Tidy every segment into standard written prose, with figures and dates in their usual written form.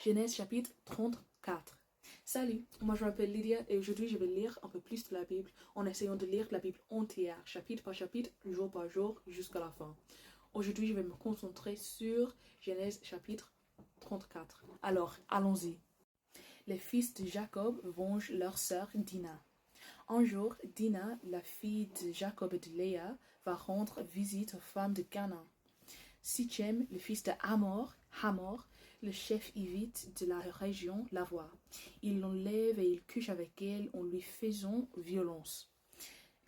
Genèse chapitre 34. Salut, moi je m'appelle Lydia et aujourd'hui je vais lire un peu plus de la Bible en essayant de lire la Bible entière, chapitre par chapitre, jour par jour, jusqu'à la fin. Aujourd'hui je vais me concentrer sur Genèse chapitre 34. Alors, allons-y. Les fils de Jacob vengent leur sœur Dina. Un jour, Dina, la fille de Jacob et de Léa, va rendre visite aux femmes de Canaan. Sichem, le fils de Hamor, le chef hivite de la région, la voit. Il l'enlève et il couche avec elle en lui faisant violence.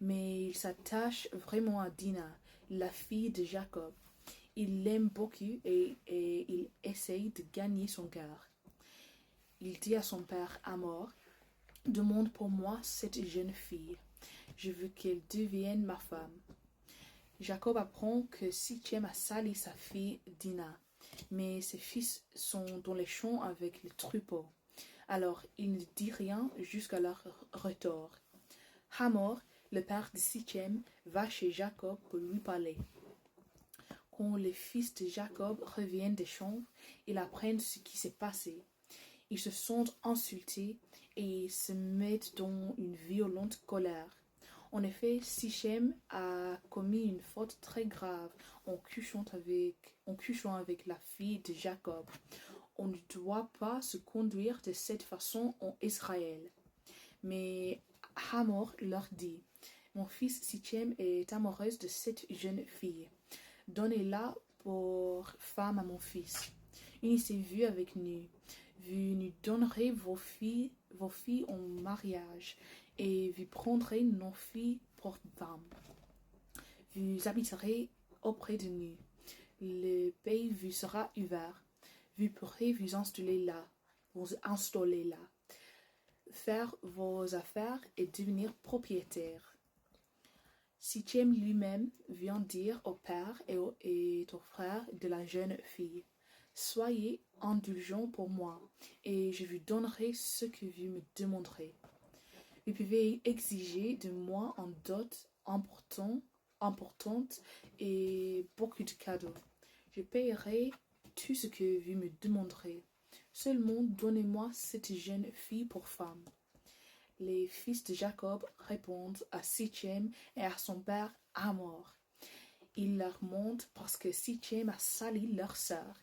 Mais il s'attache vraiment à Dina, la fille de Jacob. Il l'aime beaucoup et il essaye de gagner son cœur. Il dit à son père Hamor, « Demande pour moi cette jeune fille. Je veux qu'elle devienne ma femme. » Jacob apprend que Sichem a sali sa fille Dina, mais ses fils sont dans les champs avec les troupeaux. Alors il ne dit rien jusqu'à leur retour. Hamor, le père de Sichem, va chez Jacob pour lui parler. Quand les fils de Jacob reviennent des champs, ils apprennent ce qui s'est passé. Ils se sentent insultés et se mettent dans une violente colère. En effet, Sichem a commis une faute très grave en couchant avec la fille de Jacob. On ne doit pas se conduire de cette façon en Israël. Mais Hamor leur dit, « Mon fils Sichem est amoureuse de cette jeune fille. Donnez-la pour femme à mon fils. Unissez-vous avec nous. Vous nous donnerez vos filles en mariage, et vous prendrez nos filles pour femmes. Vous habiterez auprès de nous. Le pays vous sera ouvert. Vous pourrez vous installer là, faire vos affaires et devenir propriétaire. » Sichem lui-même vient dire au père et au frère de la jeune fille, « Soyez indulgents pour moi, et je vous donnerai ce que vous me demanderez. Vous pouvez exiger de moi en dot importante et beaucoup de cadeaux. Je payerai tout ce que vous me demanderez. Seulement donnez-moi cette jeune fille pour femme. » Les fils de Jacob répondent à Sichem et à son père Hamor. Ils leur mentent parce que Sichem a sali leur sœur.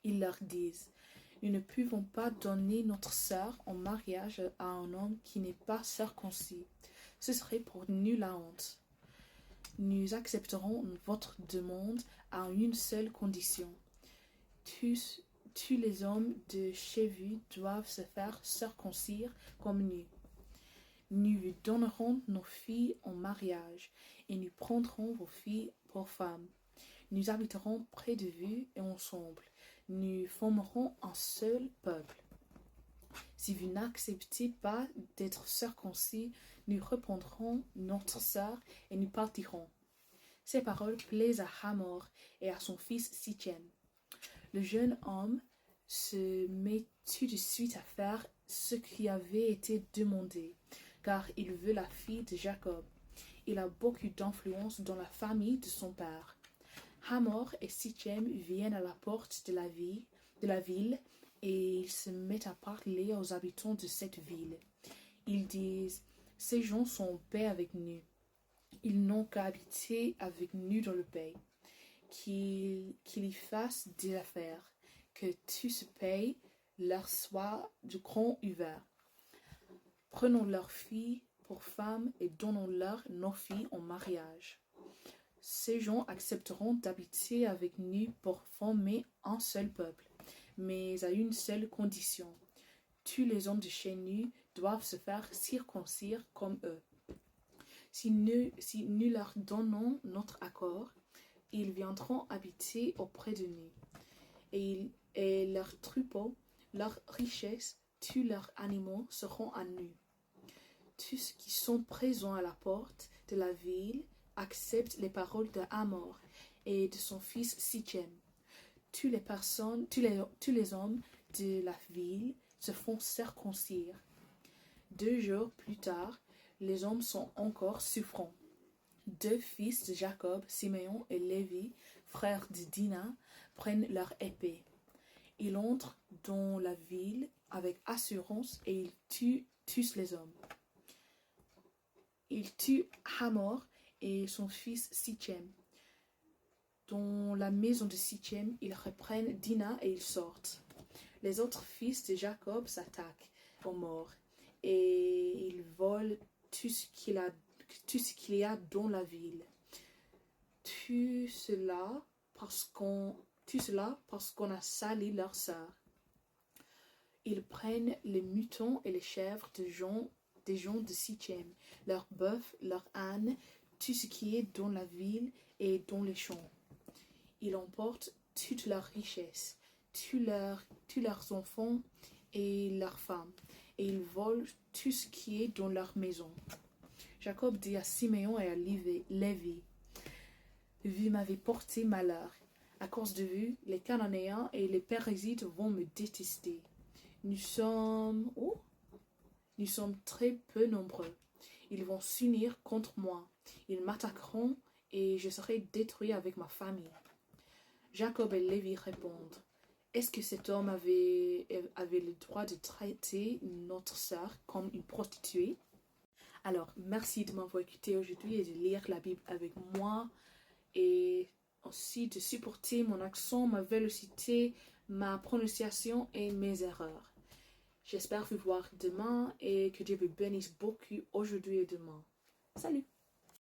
Ils leur disent, « Nous ne pouvons pas donner notre sœur en mariage à un homme qui n'est pas circoncis. Ce serait pour nous la honte. Nous accepterons votre demande à une seule condition. Tous les hommes de chez vous doivent se faire circoncire comme nous. Nous vous donnerons nos filles en mariage et nous prendrons vos filles pour femmes. Nous habiterons près de vous et ensemble. Nous formerons un seul peuple. Si vous n'acceptez pas d'être circoncis, nous reprendrons notre sœur et nous partirons. » Ces paroles plaisent à Hamor et à son fils Sichem. Le jeune homme se met tout de suite à faire ce qui avait été demandé, car il veut la fille de Jacob. Il a beaucoup d'influence dans la famille de son père. Hamor et Sichem viennent à la porte de la ville et ils se mettent à parler aux habitants de cette ville. Ils disent, « Ces gens sont en paix avec nous. Ils n'ont qu'à habiter avec nous dans le pays. Qu'ils y fassent des affaires, que tout se paye, leur soit du grand ouvert. Prenons leurs filles pour femmes et donnons-leur nos filles en mariage. Ces gens accepteront d'habiter avec nous pour former un seul peuple, mais à une seule condition. Tous les hommes de chez nous doivent se faire circoncire comme eux. Si nous leur donnons notre accord, ils viendront habiter auprès de nous. Et leurs troupeaux, leurs richesses, tous leurs animaux seront à nous. Tous qui sont présents à la porte de la ville acceptent les paroles de Hamor et de son fils Sichem. Tous les hommes de la ville se font circoncire. 2 jours plus tard, les hommes sont encore souffrants. 2 fils de Jacob, Siméon et Lévi, frères de Dina, prennent leur épée. Il entre dans la ville avec assurance et il tue tous les hommes. Il tue Hamor et son fils Sichem. Dans la maison de Sichem, ils reprennent Dina et ils sortent. Les autres fils de Jacob s'attaquent aux morts et ils volent tout ce qu'il y a dans la ville. Tout cela parce qu'on a sali leur sœur. Ils prennent les moutons et les chèvres des gens de Sichem, leurs bœufs, leurs ânes, tout ce qui est dans la ville et dans les champs. Ils emportent toute leur richesse, tous leurs enfants et leurs femmes, et ils volent tout ce qui est dans leur maison. Jacob dit à Siméon et à Lévi, « Vous m'avez porté malheur. À cause de vous, les Cananéens et les Périzites vont me détester. Nous sommes très peu nombreux. Ils vont s'unir contre moi. Ils m'attaqueront et je serai détruit avec ma famille. » Jacob et Lévi répondent, « Est-ce que cet homme avait le droit de traiter notre sœur comme une prostituée? » Alors, merci de m'avoir écouté aujourd'hui et de lire la Bible avec moi et aussi de supporter mon accent, ma vélocité, ma prononciation et mes erreurs. J'espère vous voir demain et que Dieu vous bénisse beaucoup aujourd'hui et demain. Salut!